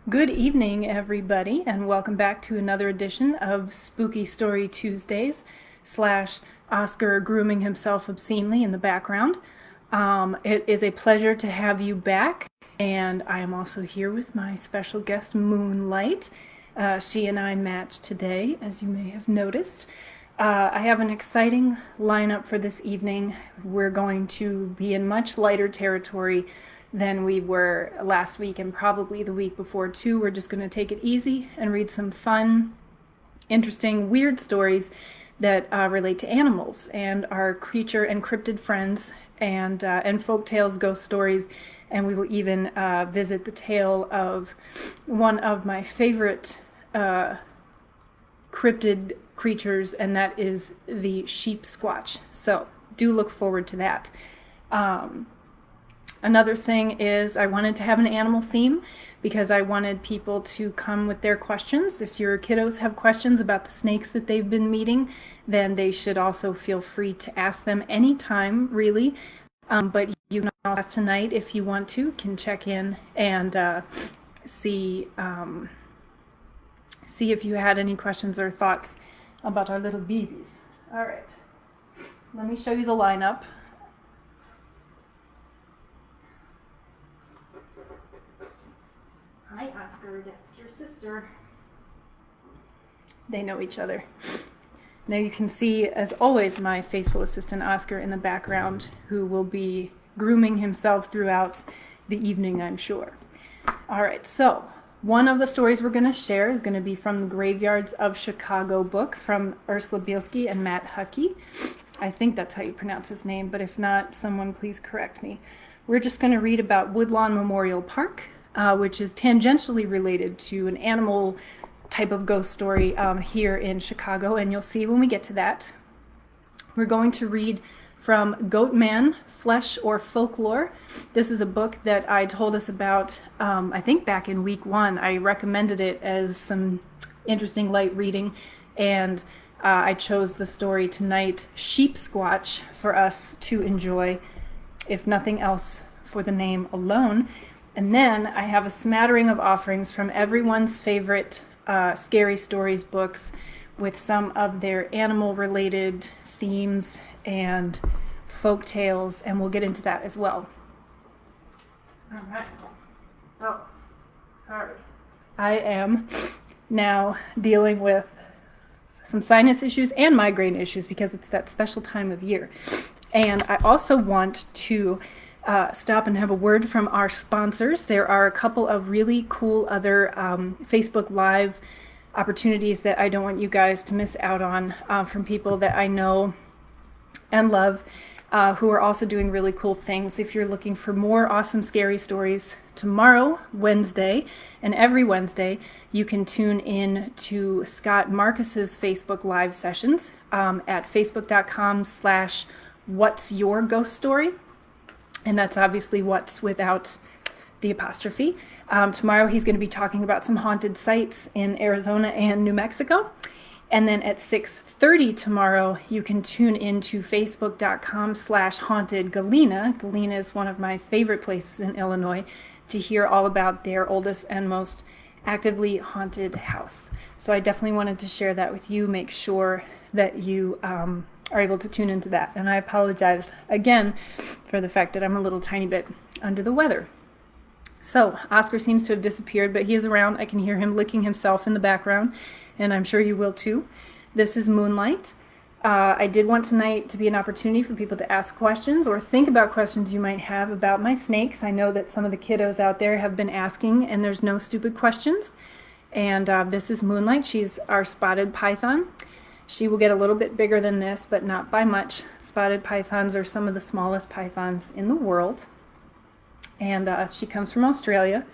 Good evening, everybody, and welcome back to another edition of Spooky Story Tuesdays / Oscar grooming himself obscenely in the background. It is a pleasure to have you back, and I am also here with my special guest, Moonlight. She and I match today, as you may have noticed. I have an exciting lineup for this evening. We're going to be in much lighter territory than we were last week and probably the week before too. We're just going to take it easy and read some fun, interesting, weird stories that relate to animals and our creature and cryptid friends, and folk tales, ghost stories, and we will even visit the tale of one of my favorite cryptid creatures, and that is the sheep squatch. So do look forward to that. Another thing is I wanted to have an animal theme because I wanted people to come with their questions. If your kiddos have questions about the snakes that they've been meeting, then they should also feel free to ask them anytime, really. But you can also ask tonight if you want to, can check in and see if you had any questions or thoughts about our little babies. All right, let me show you the lineup. Hi, Oscar, that's your sister. They know each other. Now you can see, as always, my faithful assistant Oscar in the background, who will be grooming himself throughout the evening, I'm sure. All right, so one of the stories we're going to share is going to be from the Graveyards of Chicago book from Ursula Bielski and Matt Huckey. I think that's how you pronounce his name, but if not, someone please correct me. We're just going to read about Woodlawn Memorial Park, which is tangentially related to an animal type of ghost story here in Chicago, and you'll see when we get to that. We're going to read from Goatman, Flesh or Folklore. This is a book that I told us about, I think back in week 1. I recommended it as some interesting light reading, and I chose the story tonight, Sheep Squatch, for us to enjoy, if nothing else for the name alone. And then I have a smattering of offerings from everyone's favorite Scary Stories books with some of their animal-related themes and folk tales, and we'll get into that as well. All right. So, sorry. I am now dealing with some sinus issues and migraine issues because it's that special time of year. And I also want to stop and have a word from our sponsors. There are a couple of really cool other Facebook Live opportunities that I don't want you guys to miss out on from people that I know and love who are also doing really cool things. If you're looking for more awesome scary stories, tomorrow, Wednesday, and every Wednesday, you can tune in to Scott Marcus's Facebook Live sessions at facebook.com/What's Your Ghost Story. And that's obviously what's without the apostrophe. Tomorrow he's going to be talking about some haunted sites in Arizona and New Mexico. And then at 6:30 tomorrow, you can tune into facebook.com/Haunted Galena. Galena is one of my favorite places in Illinois to hear all about their oldest and most actively haunted house. So I definitely wanted to share that with you. Make sure that you are able to tune into that. And I apologize again for the fact that I'm a little tiny bit under the weather. So Oscar seems to have disappeared, but he is around. I can hear him licking himself in the background, and I'm sure you will too. This is Moonlight. I did want tonight to be an opportunity for people to ask questions or think about questions you might have about my snakes. I know that some of the kiddos out there have been asking, and there's no stupid questions. And this is Moonlight. She's our spotted python. She will get a little bit bigger than this, but not by much. Spotted pythons are some of the smallest pythons in the world. And she comes from Australia,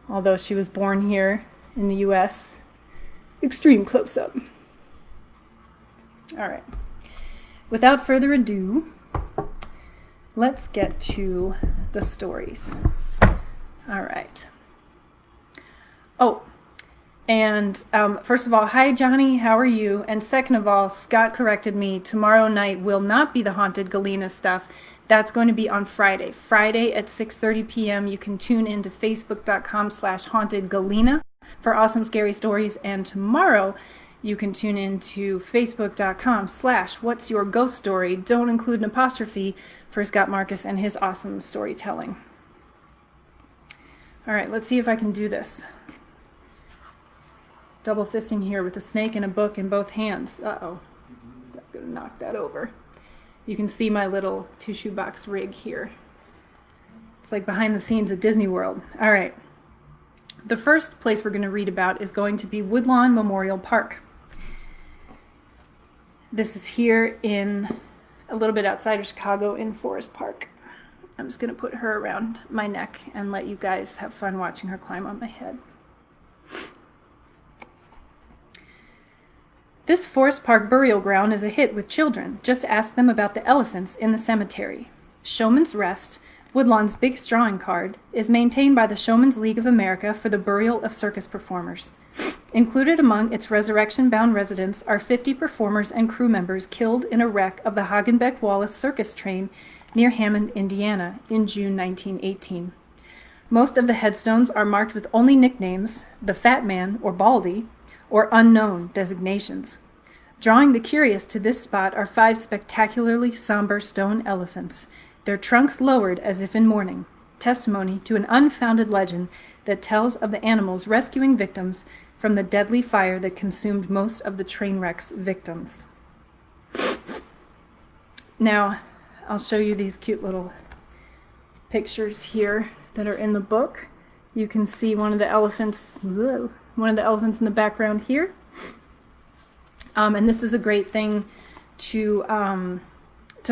although she was born here in the U.S. Extreme close-up. All right. Without further ado, let's get to the stories. All right. Oh, And first of all, hi Johnny, how are you? And second of all, Scott corrected me. Tomorrow night will not be the Haunted Galena stuff. That's going to be on Friday. Friday at 6:30 p.m. You can tune into facebook.com/hauntedgalena for awesome scary stories. And tomorrow you can tune into facebook.com/what's your ghost story. Don't include an apostrophe for Scott Marcus and his awesome storytelling. All right, let's see if I can do this. Double fisting here with a snake and a book in both hands. Uh-oh. I'm going to knock that over. You can see my little tissue box rig here. It's like behind the scenes at Disney World. All right. The first place we're going to read about is going to be Woodlawn Memorial Park. This is here in a little bit outside of Chicago in Forest Park. I'm just going to put her around my neck and let you guys have fun watching her climb on my head. This Forest Park burial ground is a hit with children. Just ask them about the elephants in the cemetery. Showman's Rest, Woodlawn's big drawing card, is maintained by the Showman's League of America for the burial of circus performers. Included among its resurrection-bound residents are 50 performers and crew members killed in a wreck of the Hagenbeck-Wallace circus train near Hammond, Indiana, in June 1918. Most of the headstones are marked with only nicknames, the Fat Man or Baldy, or unknown designations. Drawing the curious to this spot are 5 spectacularly somber stone elephants, their trunks lowered as if in mourning, testimony to an unfounded legend that tells of the animals rescuing victims from the deadly fire that consumed most of the train wreck's victims. Now, I'll show you these cute little pictures here that are in the book. You can see one of the elephants in the background here. And this is a great thing to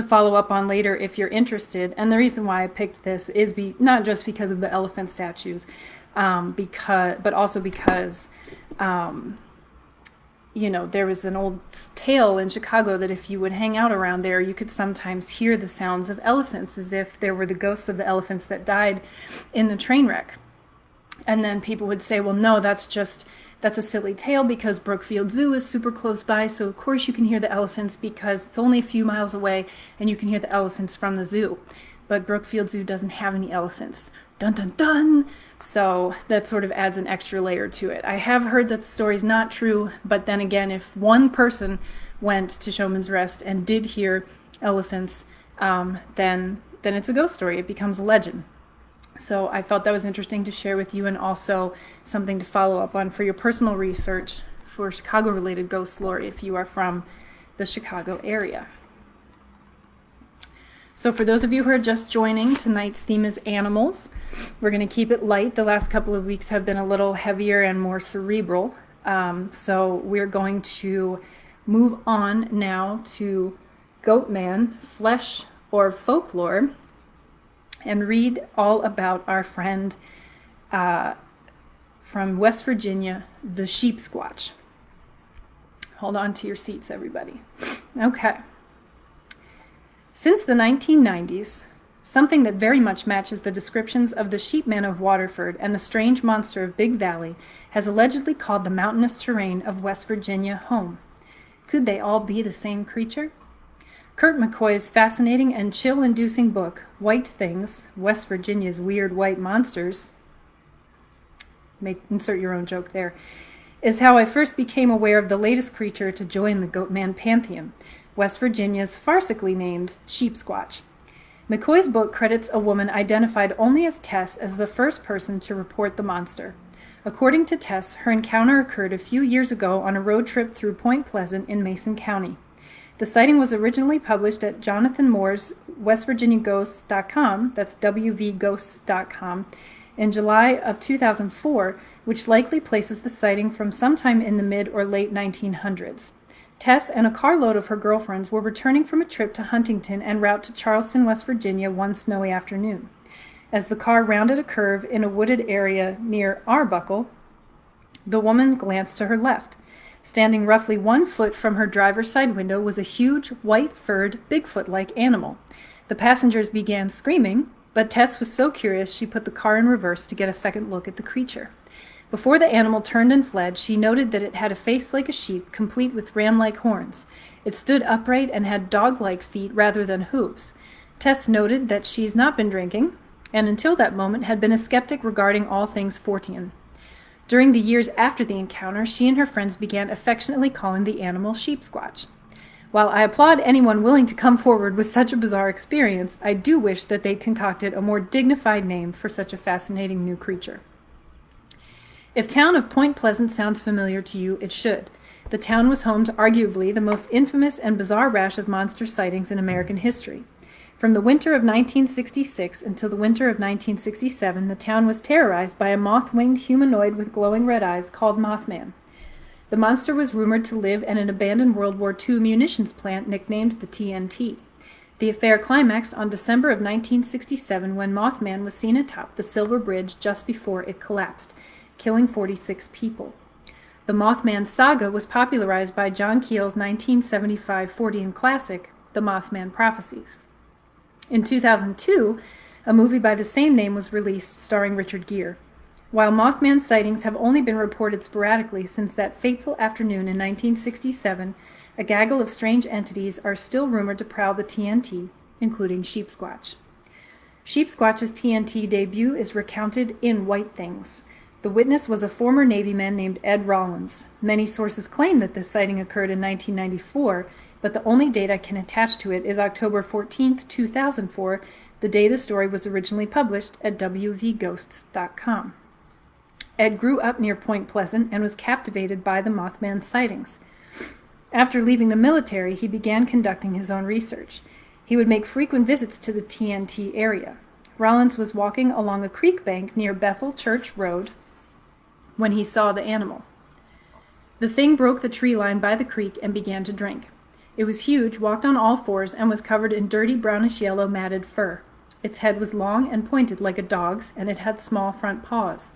follow up on later if you're interested. And the reason why I picked this is not just because of the elephant statues, but also because there was an old tale in Chicago that if you would hang out around there, you could sometimes hear the sounds of elephants as if there were the ghosts of the elephants that died in the train wreck. And then people would say, well, no, that's a silly tale because Brookfield Zoo is super close by, so of course you can hear the elephants because it's only a few miles away and you can hear the elephants from the zoo. But Brookfield Zoo doesn't have any elephants. Dun dun dun! So that sort of adds an extra layer to it. I have heard that the story's not true, but then again, if one person went to Showman's Rest and did hear elephants, then it's a ghost story. It becomes a legend. So I felt that was interesting to share with you, and also something to follow up on for your personal research for Chicago-related ghost lore if you are from the Chicago area. So for those of you who are just joining, tonight's theme is animals. We're going to keep it light. The last couple of weeks have been a little heavier and more cerebral. So we're going to move on now to Goatman, Flesh or Folklore, and read all about our friend from West Virginia, the sheep squatch. Hold on to your seats, everybody. Okay. Since the 1990s, something that very much matches the descriptions of the sheepman of Waterford and the strange monster of Big Valley has allegedly called the mountainous terrain of West Virginia home. Could they all be the same creature? Kurt McCoy's fascinating and chill-inducing book, White Things, West Virginia's Weird White Monsters, insert your own joke there, is how I first became aware of the latest creature to join the Goatman pantheon, West Virginia's farcically named Sheep Squatch. McCoy's book credits a woman identified only as Tess as the first person to report the monster. According to Tess, her encounter occurred a few years ago on a road trip through Point Pleasant in Mason County. The sighting was originally published at Jonathan Moore's WestVirginiaGhosts.com, that's WVGhosts.com, in July of 2004, which likely places the sighting from sometime in the mid or late 1900s. Tess and a carload of her girlfriends were returning from a trip to Huntington en route to Charleston, West Virginia one snowy afternoon. As the car rounded a curve in a wooded area near Arbuckle, the woman glanced to her left. Standing roughly 1 foot from her driver's side window was a huge, white-furred, Bigfoot-like animal. The passengers began screaming, But Tess was so curious she put the car in reverse to get a second look at the creature. Before the animal turned and fled, she noted that it had a face like a sheep, complete with ram-like horns. It stood upright and had dog-like feet rather than hooves. Tess noted that she's not been drinking, and until that moment had been a skeptic regarding all things Fortean. During the years after the encounter, she and her friends began affectionately calling the animal Sheep Squatch. While I applaud anyone willing to come forward with such a bizarre experience, I do wish that they'd concocted a more dignified name for such a fascinating new creature. If town of Point Pleasant sounds familiar to you, it should. The town was home to arguably the most infamous and bizarre rash of monster sightings in American history. From the winter of 1966 until the winter of 1967, the town was terrorized by a moth-winged humanoid with glowing red eyes called Mothman. The monster was rumored to live in an abandoned World War II munitions plant nicknamed the TNT. The affair climaxed on December of 1967 when Mothman was seen atop the Silver Bridge just before it collapsed, killing 46 people. The Mothman saga was popularized by John Keel's 1975 Fortean classic, The Mothman Prophecies. In 2002, a movie by the same name was released starring Richard Gere. While Mothman sightings have only been reported sporadically since that fateful afternoon in 1967, a gaggle of strange entities are still rumored to prowl the TNT, including Sheep Squatch. Sheep Squatch's TNT debut is recounted in White Things. The witness was a former Navy man named Ed Rollins. Many sources claim that this sighting occurred in 1994, but the only date I can attach to it is October 14, 2004, the day the story was originally published at wvghosts.com. Ed grew up near Point Pleasant and was captivated by the Mothman sightings. After leaving the military, he began conducting his own research. He would make frequent visits to the TNT area. Rollins was walking along a creek bank near Bethel Church Road when he saw the animal. The thing broke the tree line by the creek and began to drink. It was huge, walked on all fours, and was covered in dirty brownish-yellow matted fur. Its head was long and pointed like a dog's, and it had small front paws.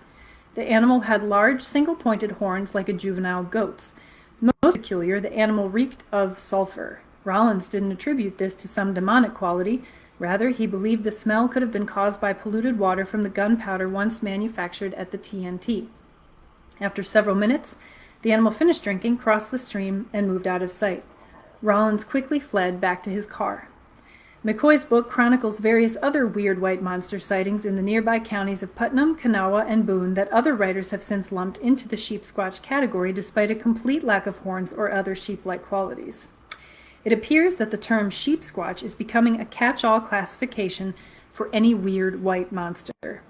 The animal had large, single-pointed horns like a juvenile goat's. Most peculiar, the animal reeked of sulfur. Rollins didn't attribute this to some demonic quality. Rather, he believed the smell could have been caused by polluted water from the gunpowder once manufactured at the TNT. After several minutes, the animal finished drinking, crossed the stream, and moved out of sight. Rollins quickly fled back to his car. McCoy's book chronicles various other weird white monster sightings in the nearby counties of Putnam, Kanawha, and Boone that other writers have since lumped into the sheep squatch category despite a complete lack of horns or other sheep-like qualities. It appears that the term sheep squatch is becoming a catch-all classification for any weird white monster.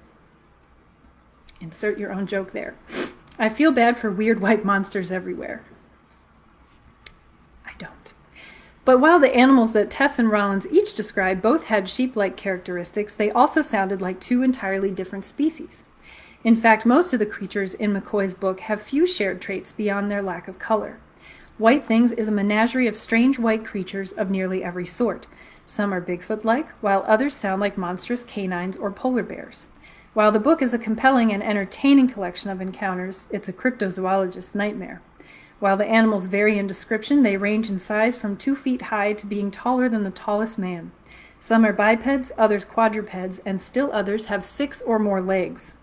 Insert your own joke there. I feel bad for weird white monsters everywhere. I don't. But while the animals that Tess and Rollins each described both had sheep-like characteristics, they also sounded like two entirely different species. In fact, most of the creatures in McCoy's book have few shared traits beyond their lack of color. White Things is a menagerie of strange white creatures of nearly every sort. Some are Bigfoot-like, while others sound like monstrous canines or polar bears. While the book is a compelling and entertaining collection of encounters, it's a cryptozoologist's nightmare. While the animals vary in description, they range in size from 2 feet high to being taller than the tallest man. Some are bipeds, others quadrupeds, and still others have 6 or more legs.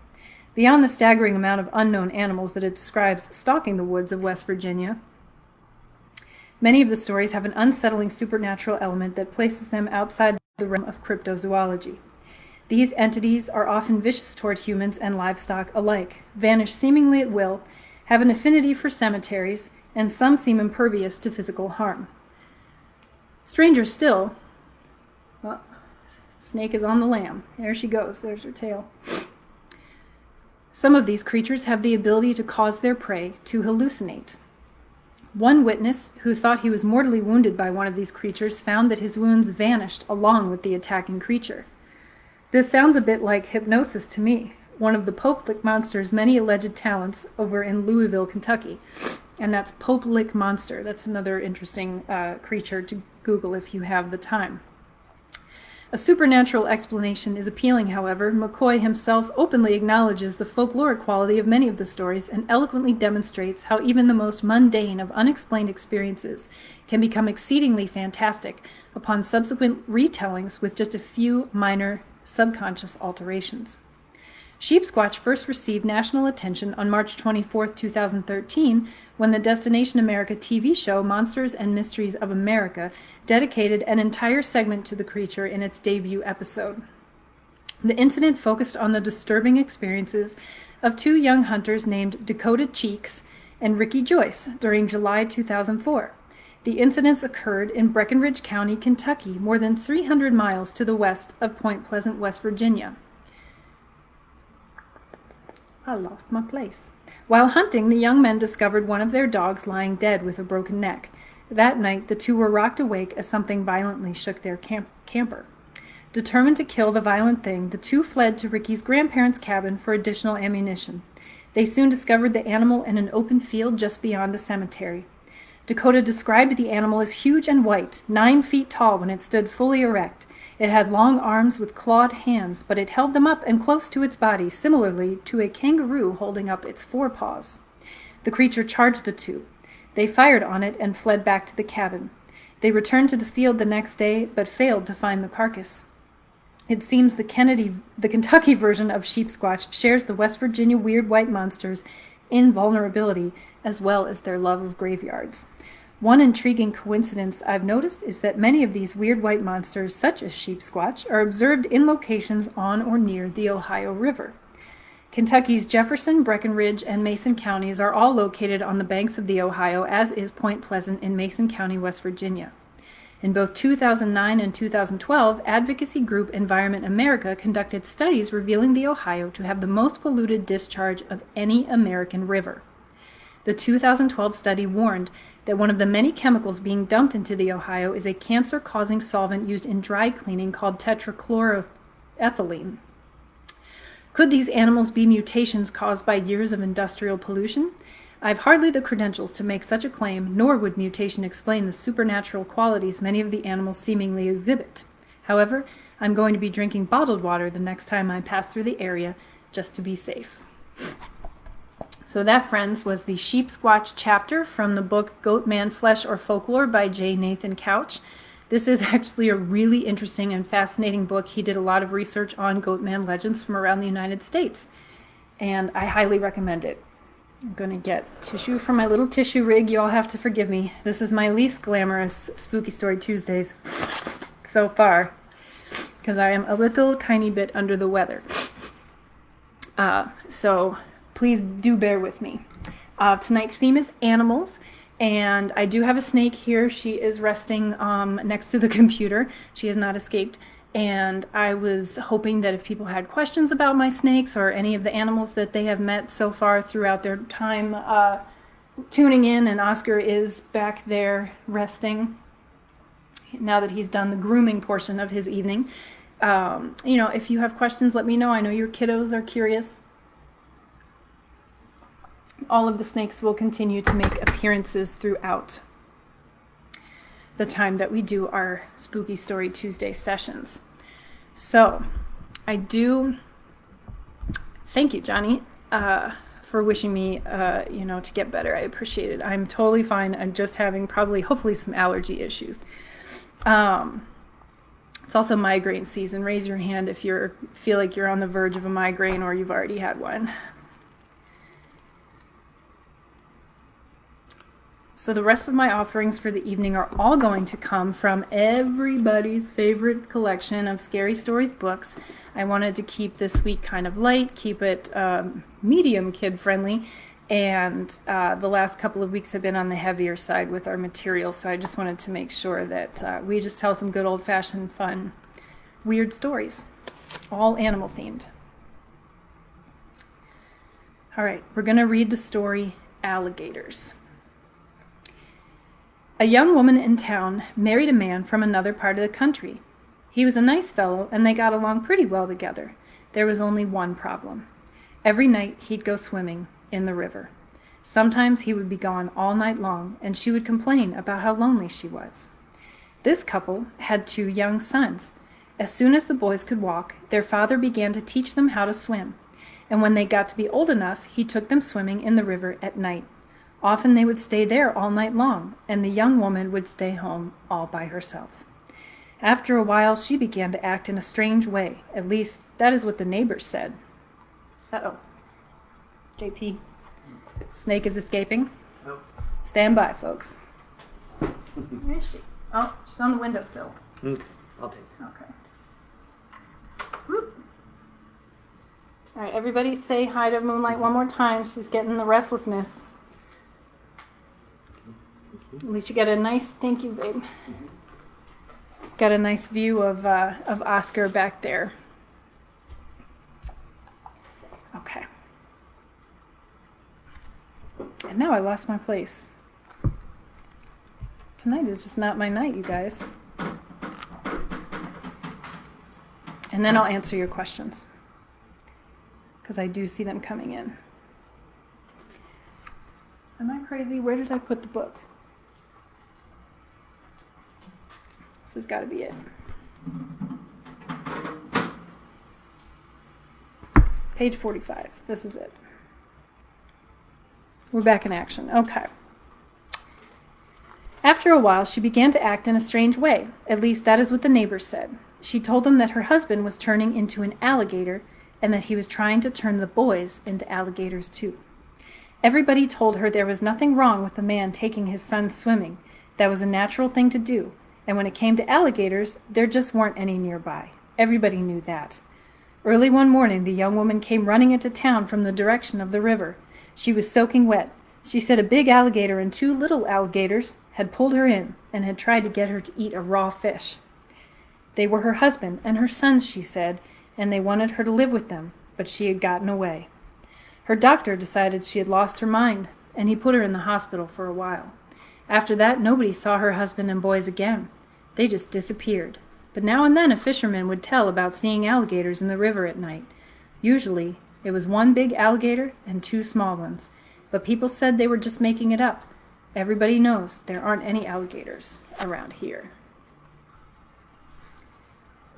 Beyond the staggering amount of unknown animals that it describes stalking the woods of West Virginia, many of the stories have an unsettling supernatural element that places them outside the realm of cryptozoology. These entities are often vicious toward humans and livestock alike, vanish seemingly at will, have an affinity for cemeteries, and some seem impervious to physical harm. Stranger still, well, snake is on the lamb. There she goes. There's her tail. Some of these creatures have the ability to cause their prey to hallucinate. One witness, who thought he was mortally wounded by one of these creatures, found that his wounds vanished along with the attacking creature. This sounds a bit like hypnosis to me, one of the Pope Lick Monster's many alleged talents over in Louisville, Kentucky. And that's Pope Lick Monster. That's another interesting creature to Google if you have the time. A supernatural explanation is appealing, however. McCoy himself openly acknowledges the folkloric quality of many of the stories and eloquently demonstrates how even the most mundane of unexplained experiences can become exceedingly fantastic upon subsequent retellings with just a few minor subconscious alterations. Sheep Squatch first received national attention on March 24, 2013, when the Destination America TV show Monsters and Mysteries of America dedicated an entire segment to the creature in its debut episode. The incident focused on the disturbing experiences of two young hunters named Dakota Cheeks and Ricky Joyce during July 2004. The incidents occurred in Breckinridge County, Kentucky, more than 300 miles to the west of Point Pleasant, West Virginia. I lost my place. While hunting, the young men discovered one of their dogs lying dead with a broken neck. That night, the two were rocked awake as something violently shook their camper. Determined to kill the violent thing, the two fled to Ricky's grandparents' cabin for additional ammunition. They soon discovered the animal in an open field just beyond a cemetery. Dakota described the animal as huge and white, 9 feet tall when it stood fully erect. It had long arms with clawed hands, but it held them up and close to its body, similarly to a kangaroo holding up its forepaws. The creature charged the two. They fired on it and fled back to the cabin. They returned to the field the next day, but failed to find the carcass. It seems the Kentucky version of Sheep Squatch shares the West Virginia weird white monster's invulnerability as well as their love of graveyards. One intriguing coincidence I've noticed is that many of these weird white monsters, such as Sheep Squatch, are observed in locations on or near the Ohio River. Kentucky's Jefferson, Breckinridge, and Mason counties are all located on the banks of the Ohio, as is Point Pleasant in Mason County, West Virginia. In both 2009 and 2012, advocacy group Environment America conducted studies revealing the Ohio to have the most polluted discharge of any American river. The 2012 study warned that one of the many chemicals being dumped into the Ohio is a cancer-causing solvent used in dry cleaning called tetrachloroethylene. Could these animals be mutations caused by years of industrial pollution? I've hardly the credentials to make such a claim, nor would mutation explain the supernatural qualities many of the animals seemingly exhibit. However, I'm going to be drinking bottled water the next time I pass through the area, just to be safe. So that, friends, was the Sheep Squatch chapter from the book Goat Man Flesh or Folklore by J. Nathan Couch. This is actually a really interesting and fascinating book. He did a lot of research on goat man legends from around the United States, and I highly recommend it. I'm going to get tissue from my little tissue rig. You all have to forgive me. This is my least glamorous Spooky Story Tuesdays so far, because I am a little tiny bit under the weather. So please do bear with me. Tonight's theme is animals, and I do have a snake here. She is resting next to the computer. She has not escaped. And I was hoping that if people had questions about my snakes or any of the animals that they have met so far throughout their time tuning in, and Oscar is back there resting now that he's done the grooming portion of his evening. If you have questions, let me know. I know your kiddos are curious. All of the snakes will continue to make appearances throughout the time that we do our Spooky Story Tuesday sessions. So, I do thank you, Johnny, for wishing me, to get better. I appreciate it. I'm totally fine. I'm just having hopefully some allergy issues. It's also migraine season. Raise your hand if you feel like you're on the verge of a migraine or you've already had one. So the rest of my offerings for the evening are all going to come from everybody's favorite collection of Scary Stories books. I wanted to keep this week kind of light, keep it medium kid-friendly, and the last couple of weeks have been on the heavier side with our material, so I just wanted to make sure that we just tell some good old-fashioned fun, weird stories, all animal-themed. All right, we're going to read the story Alligators. A young woman in town married a man from another part of the country. He was a nice fellow, and they got along pretty well together. There was only one problem. Every night he'd go swimming in the river. Sometimes he would be gone all night long, and she would complain about how lonely she was. This couple had 2 young sons. As soon as the boys could walk, their father began to teach them how to swim, and when they got to be old enough, he took them swimming in the river at night. Often they would stay there all night long, and the young woman would stay home all by herself. After a while, she began to act in a strange way. At least, that is what the neighbors said. Uh-oh. JP. Snake is escaping. Oh. Stand by, folks. Where is she? Oh, she's on the windowsill. I'll take her. Okay. Whoop. All right, everybody say hi to Moonlight one more time. She's getting the restlessness. At least you got a nice, thank you, babe. Got a nice view of Oscar back there. Okay. And now I lost my place. Tonight is just not my night, you guys. And then I'll answer your questions, because I do see them coming in. Am I crazy? Where did I put the book? This has got to be it. Page 45. This is it. We're back in action. Okay. After a while, she began to act in a strange way. At least that is what the neighbors said. She told them that her husband was turning into an alligator and that he was trying to turn the boys into alligators too. Everybody told her there was nothing wrong with a man taking his son swimming. That was a natural thing to do. And when it came to alligators, there just weren't any nearby. Everybody knew that. Early one morning, the young woman came running into town from the direction of the river. She was soaking wet. She said a big alligator and 2 little alligators had pulled her in and had tried to get her to eat a raw fish. They were her husband and her sons, she said, and they wanted her to live with them, but she had gotten away. Her doctor decided she had lost her mind, and he put her in the hospital for a while. After that, nobody saw her husband and boys again. They just disappeared. But now and then a fisherman would tell about seeing alligators in the river at night. Usually, it was 1 big alligator and 2 small ones. But people said they were just making it up. Everybody knows there aren't any alligators around here.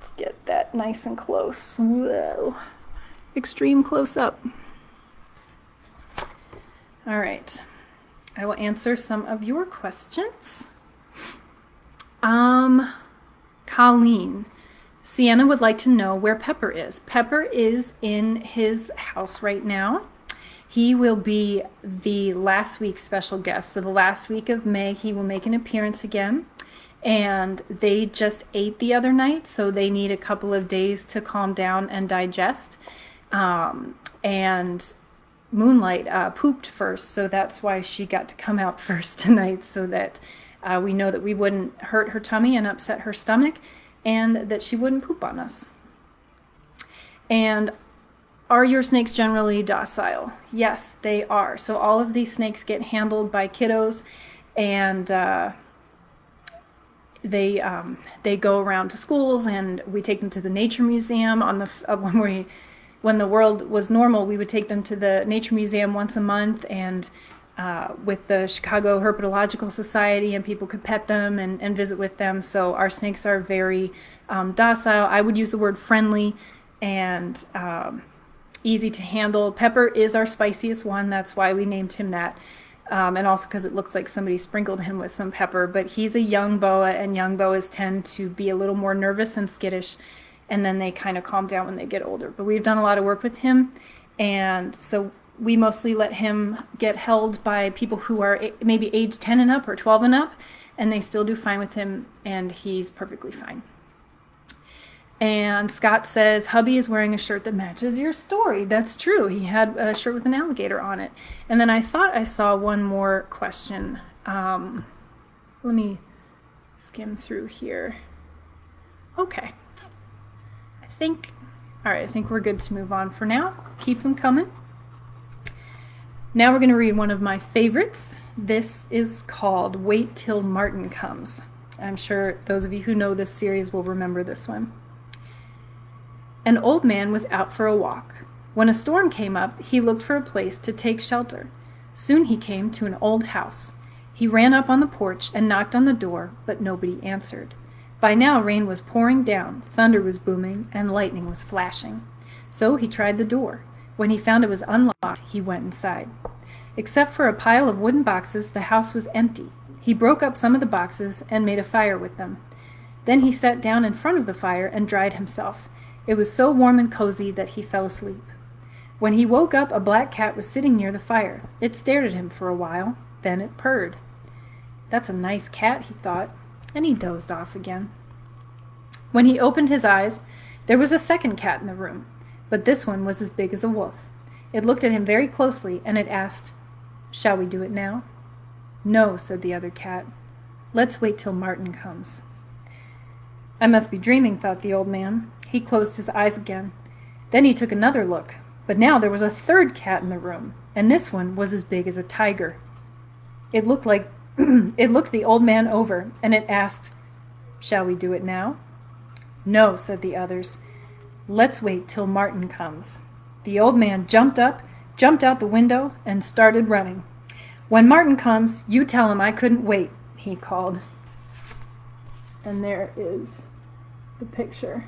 Let's get that nice and close. Whoa. Extreme close up. All right. I will answer some of your questions. Colleen. Sienna would like to know where Pepper is. Pepper is in his house right now. He will be the last week's special guest. So the last week of May, he will make an appearance again. And they just ate the other night, so they need a couple of days to calm down and digest. And Moonlight pooped first, so that's why she got to come out first tonight, so that we know that we wouldn't hurt her tummy and upset her stomach, and that she wouldn't poop on us. And are your snakes generally docile? Yes, they are. So all of these snakes get handled by kiddos, and they go around to schools, and we take them to the nature museum. When the world was normal, we would take them to the nature museum once a month, and with the Chicago Herpetological Society, and people could pet them and visit with them. So our snakes are very docile. I would use the word friendly and easy to handle. Pepper is our spiciest one. That's why we named him that. And also because it looks like somebody sprinkled him with some pepper. But he's a young boa, and young boas tend to be a little more nervous and skittish, and then they kind of calm down when they get older. But we've done a lot of work with him, and so we mostly let him get held by people who are maybe age 10 and up or 12 and up, and they still do fine with him, and he's perfectly fine. And Scott says, hubby is wearing a shirt that matches your story. That's true. He had a shirt with an alligator on it. And then I thought I saw one more question. Let me skim through here. Okay. All right, I think we're good to move on for now. Keep them coming. Now we're going to read one of my favorites. This is called Wait Till Martin Comes. I'm sure those of you who know this series will remember this one. An old man was out for a walk. When a storm came up, he looked for a place to take shelter. Soon he came to an old house. He ran up on the porch and knocked on the door, but nobody answered. By now rain was pouring down, thunder was booming, and lightning was flashing. So he tried the door. When he found it was unlocked, he went inside. Except for a pile of wooden boxes, the house was empty. He broke up some of the boxes and made a fire with them. Then he sat down in front of the fire and dried himself. It was so warm and cozy that he fell asleep. When he woke up, a black cat was sitting near the fire. It stared at him for a while. Then it purred. "That's a nice cat," he thought, and he dozed off again. When he opened his eyes, there was a second cat in the room, but this one was as big as a wolf. It looked at him very closely, and it asked, "Shall we do it now?" "No," said the other cat. "Let's wait till Martin comes." "I must be dreaming," thought the old man. He closed his eyes again. Then he took another look, but now there was a third cat in the room, and this one was as big as a tiger. It looked the old man over, and it asked, "Shall we do it now?" "No," said the others. "Let's wait till Martin comes." The old man jumped up, jumped out the window, and started running. "When Martin comes, you tell him I couldn't wait," he called. And there is the picture.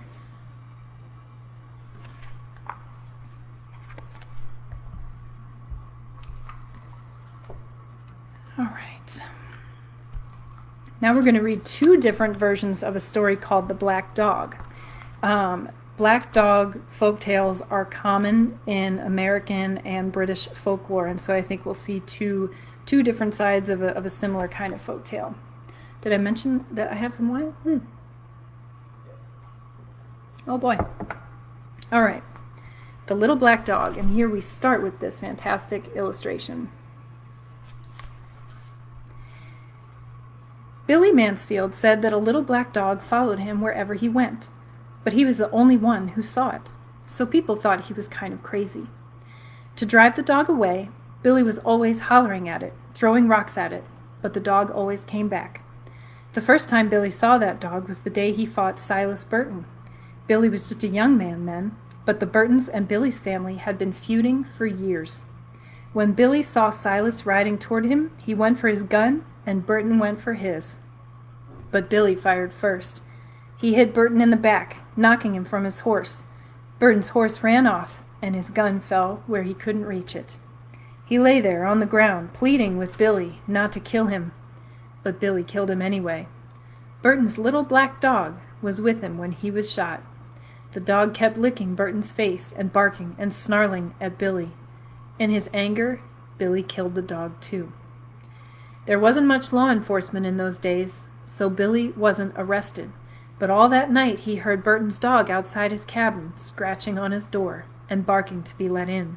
All right. Now we're going to read two different versions of a story called The Black Dog. Black dog folktales are common in American and British folklore, and so I think we'll see two different sides of a similar kind of folktale. Did I mention that I have some wine? Oh boy. All right. The Little Black Dog, and here we start with this fantastic illustration. Billy Mansfield said that a little black dog followed him wherever he went, but he was the only one who saw it, so people thought he was kind of crazy. To drive the dog away, Billy was always hollering at it, throwing rocks at it, but the dog always came back. The first time Billy saw that dog was the day he fought Silas Burton. Billy was just a young man then, but the Burtons and Billy's family had been feuding for years. When Billy saw Silas riding toward him, he went for his gun, and Burton went for his. But Billy fired first. He hit Burton in the back, knocking him from his horse. Burton's horse ran off, and his gun fell where he couldn't reach it. He lay there on the ground, pleading with Billy not to kill him. But Billy killed him anyway. Burton's little black dog was with him when he was shot. The dog kept licking Burton's face and barking and snarling at Billy. In his anger, Billy killed the dog too. There wasn't much law enforcement in those days, so Billy wasn't arrested. But all that night he heard Burton's dog outside his cabin, scratching on his door and barking to be let in.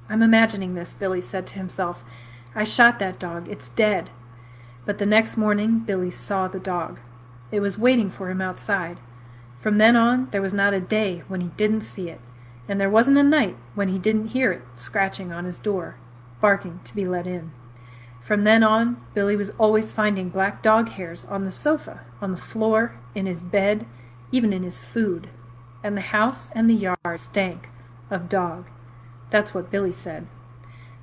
"I'm imagining this," Billy said to himself. "I shot that dog. It's dead." But the next morning, Billy saw the dog. It was waiting for him outside. From then on, there was not a day when he didn't see it, and there wasn't a night when he didn't hear it scratching on his door, barking to be let in. From then on, Billy was always finding black dog hairs on the sofa, on the floor, in his bed, even in his food. And the house and the yard stank of dog. That's what Billy said.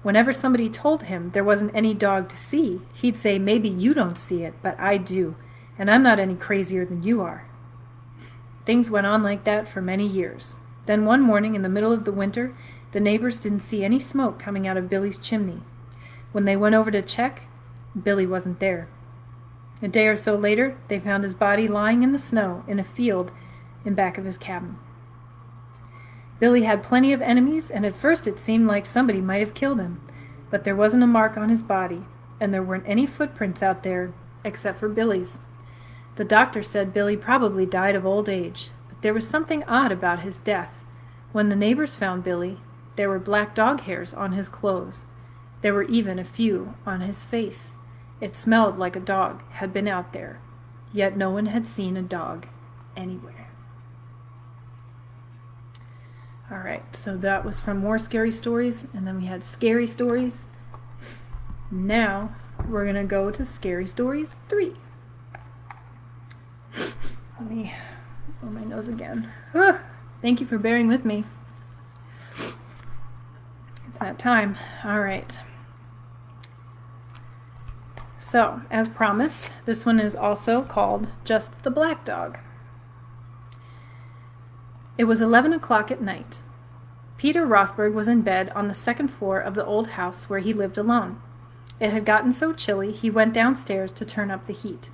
Whenever somebody told him there wasn't any dog to see, he'd say, "Maybe you don't see it, but I do, and I'm not any crazier than you are." Things went on like that for many years. Then one morning in the middle of the winter, the neighbors didn't see any smoke coming out of Billy's chimney. When they went over to check, Billy wasn't there. A day or so later, they found his body lying in the snow in a field in back of his cabin. Billy had plenty of enemies, and at first it seemed like somebody might have killed him, but there wasn't a mark on his body, and there weren't any footprints out there except for Billy's. The doctor said Billy probably died of old age, but there was something odd about his death. When the neighbors found Billy, there were black dog hairs on his clothes. There were even a few on his face. It smelled like a dog had been out there, yet no one had seen a dog anywhere. All right, so that was from More Scary Stories, and then we had Scary Stories. Now we're going to go to Scary Stories 3. Let me blow my nose again. Thank you for bearing with me. It's that time. All right. So, as promised, this one is also called Just the Black Dog. It was 11 o'clock at night. Peter Rothberg was in bed on the second floor of the old house where he lived alone. It had gotten so chilly he went downstairs to turn up the heat.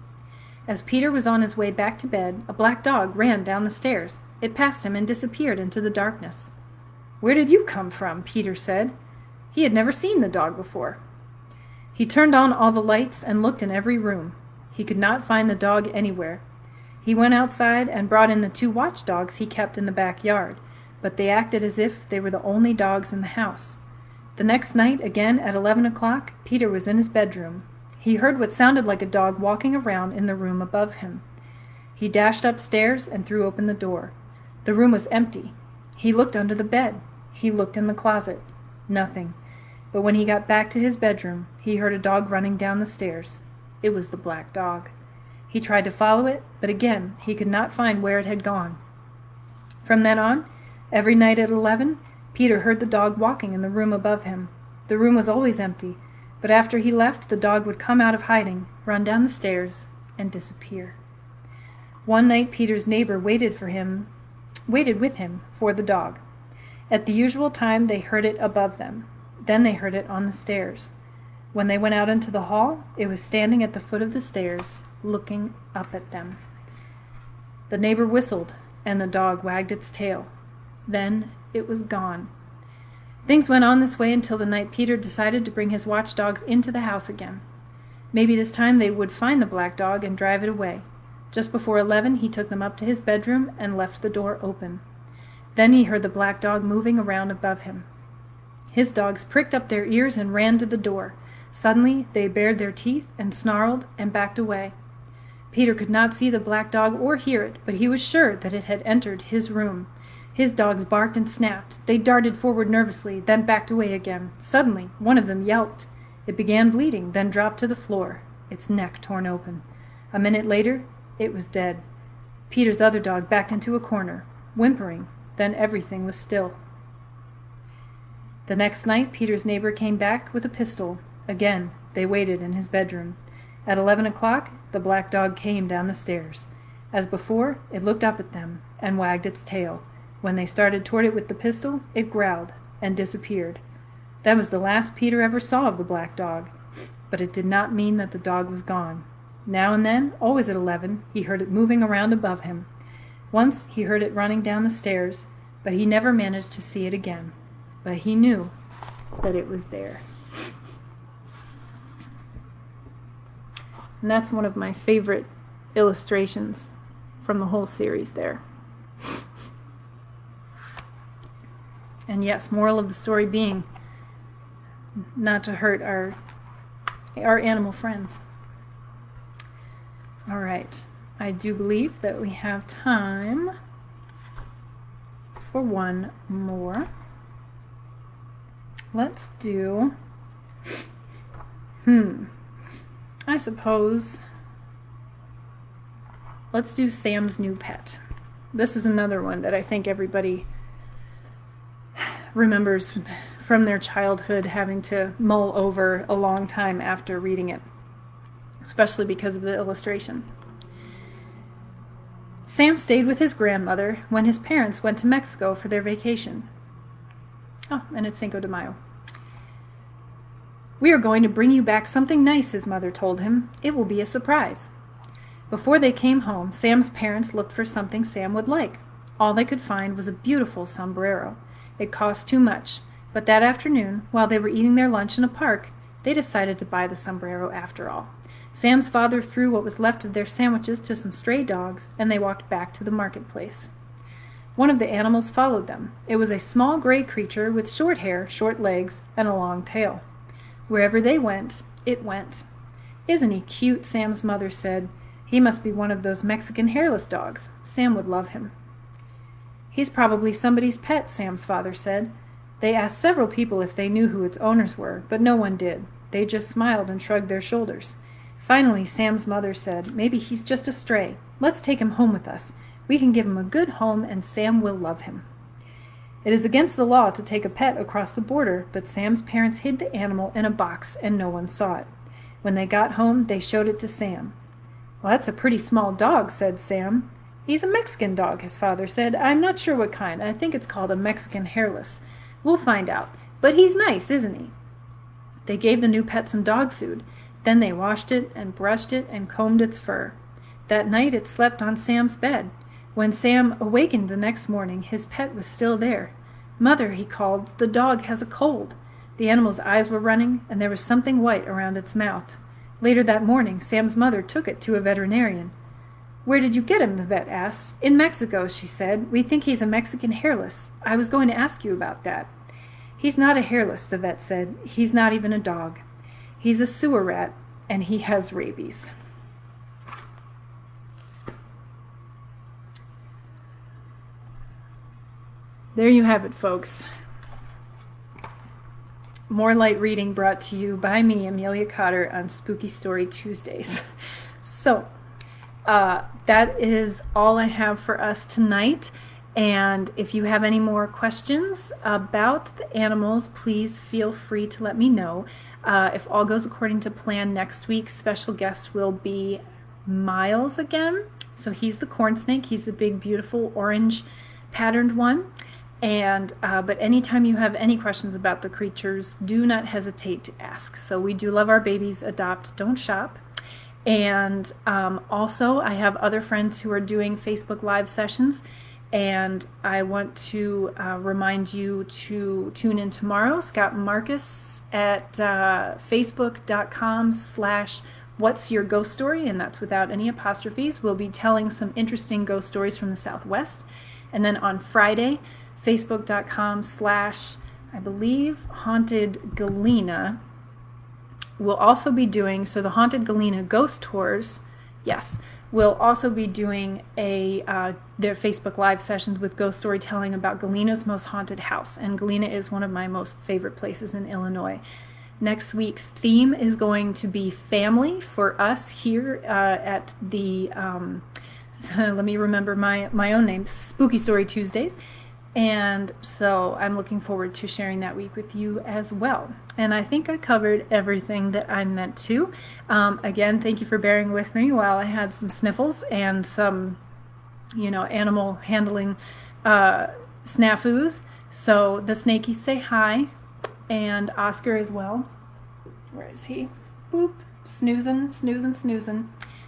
As Peter was on his way back to bed, a black dog ran down the stairs. It passed him and disappeared into the darkness. "Where did you come from?" Peter said. He had never seen the dog before. He turned on all the lights and looked in every room. He could not find the dog anywhere. He went outside and brought in the 2 watchdogs he kept in the backyard, but they acted as if they were the only dogs in the house. The next night, again at 11 o'clock, Peter was in his bedroom. He heard what sounded like a dog walking around in the room above him. He dashed upstairs and threw open the door. The room was empty. He looked under the bed. He looked in the closet. Nothing. But when he got back to his bedroom, he heard a dog running down the stairs. It was the black dog. He tried to follow it, but again he could not find where it had gone. From then on, every night at 11, Peter heard the dog walking in the room above him. The room was always empty, but after he left, the dog would come out of hiding, run down the stairs, and disappear. One night Peter's neighbor waited with him for the dog. At the usual time they heard it above them. Then they heard it on the stairs. When they went out into the hall, it was standing at the foot of the stairs, looking up at them. The neighbor whistled, and the dog wagged its tail. Then it was gone. Things went on this way until the night Peter decided to bring his watchdogs into the house again. Maybe this time they would find the black dog and drive it away. Just before 11, he took them up to his bedroom and left the door open. Then he heard the black dog moving around above him. His dogs pricked up their ears and ran to the door. Suddenly, they bared their teeth and snarled and backed away. Peter could not see the black dog or hear it, but he was sure that it had entered his room. His dogs barked and snapped. They darted forward nervously, then backed away again. Suddenly, one of them yelped. It began bleeding, then dropped to the floor, its neck torn open. A minute later, it was dead. Peter's other dog backed into a corner, whimpering. Then everything was still. The next night, Peter's neighbor came back with a pistol. Again, they waited in his bedroom. At 11 o'clock, the black dog came down the stairs. As before, it looked up at them and wagged its tail. When they started toward it with the pistol, it growled and disappeared. That was the last Peter ever saw of the black dog. But it did not mean that the dog was gone. Now and then, always at 11, he heard it moving around above him. Once he heard it running down the stairs, but he never managed to see it again. But he knew that it was there. And that's one of my favorite illustrations from the whole series there. And yes, moral of the story being not to hurt our animal friends. All right. I do believe that we have time for one more. Let's do, I suppose, let's do Sam's New Pet. This is another one that I think everybody remembers from their childhood, having to mull over a long time after reading it, especially because of the illustration. Sam stayed with his grandmother when his parents went to Mexico for their vacation. Oh, and it's Cinco de Mayo. "We are going to bring you back something nice," his mother told him. "It will be a surprise." Before they came home, Sam's parents looked for something Sam would like. All they could find was a beautiful sombrero. It cost too much, but that afternoon, while they were eating their lunch in a park, they decided to buy the sombrero after all. Sam's father threw what was left of their sandwiches to some stray dogs, and they walked back to the marketplace. One of the animals followed them. It was a small gray creature with short hair, short legs, and a long tail. Wherever they went, it went. "Isn't he cute?" Sam's mother said. "He must be one of those Mexican hairless dogs. Sam would love him." "He's probably somebody's pet," Sam's father said. They asked several people if they knew who its owners were, but no one did. They just smiled and shrugged their shoulders. Finally, Sam's mother said, "Maybe he's just a stray. Let's take him home with us. We can give him a good home, and Sam will love him." It is against the law to take a pet across the border, but Sam's parents hid the animal in a box, and no one saw it. When they got home, they showed it to Sam. "Well, that's a pretty small dog," said Sam. "He's a Mexican dog," his father said. "I'm not sure what kind. I think it's called a Mexican hairless. We'll find out. But he's nice, isn't he?" They gave the new pet some dog food. Then they washed it and brushed it and combed its fur. That night it slept on Sam's bed. When Sam awakened the next morning, his pet was still there. "Mother," he called, "the dog has a cold." The animal's eyes were running, and there was something white around its mouth. Later that morning, Sam's mother took it to a veterinarian. "Where did you get him?" the vet asked. "In Mexico," she said. "We think he's a Mexican hairless. I was going to ask you about that." "He's not a hairless," the vet said. "He's not even a dog. He's a sewer rat, and he has rabies." There you have it, folks. More light reading brought to you by me, Amelia Cotter, on Spooky Story Tuesdays. So, that is all I have for us tonight. And if you have any more questions about the animals, please feel free to let me know. If all goes according to plan, next week's special guest will be Miles again. So he's the corn snake. He's the big, beautiful, orange patterned one. And but anytime you have any questions about the creatures, do not hesitate to ask. So we do love our babies. Adopt, don't shop. And also, I have other friends who are doing Facebook Live sessions, and I want to remind you to tune in tomorrow. Scott and Marcus at facebook.com/What's Your Ghost Story, and that's without any apostrophes. We'll be telling some interesting ghost stories from the Southwest. And then on Friday, facebook.com/I believe Haunted Galena. We'll also be doing, so the Haunted Galena Ghost Tours, yes, we'll also be doing their Facebook Live sessions with ghost storytelling about Galena's most haunted house. And Galena is one of my most favorite places in Illinois. Next week's theme is going to be family for us here at the, let me remember my own name, Spooky Story Tuesdays. And so I'm looking forward to sharing that week with you as well. And I think I covered everything that I meant to. Again, thank you for bearing with me while I had some sniffles and some, animal handling snafus. So the snakies say hi, and Oscar as well. Where is he? Boop, snoozing.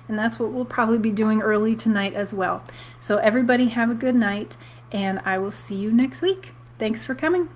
And that's what we'll probably be doing early tonight as well. So everybody have a good night, and I will see you next week. Thanks for coming.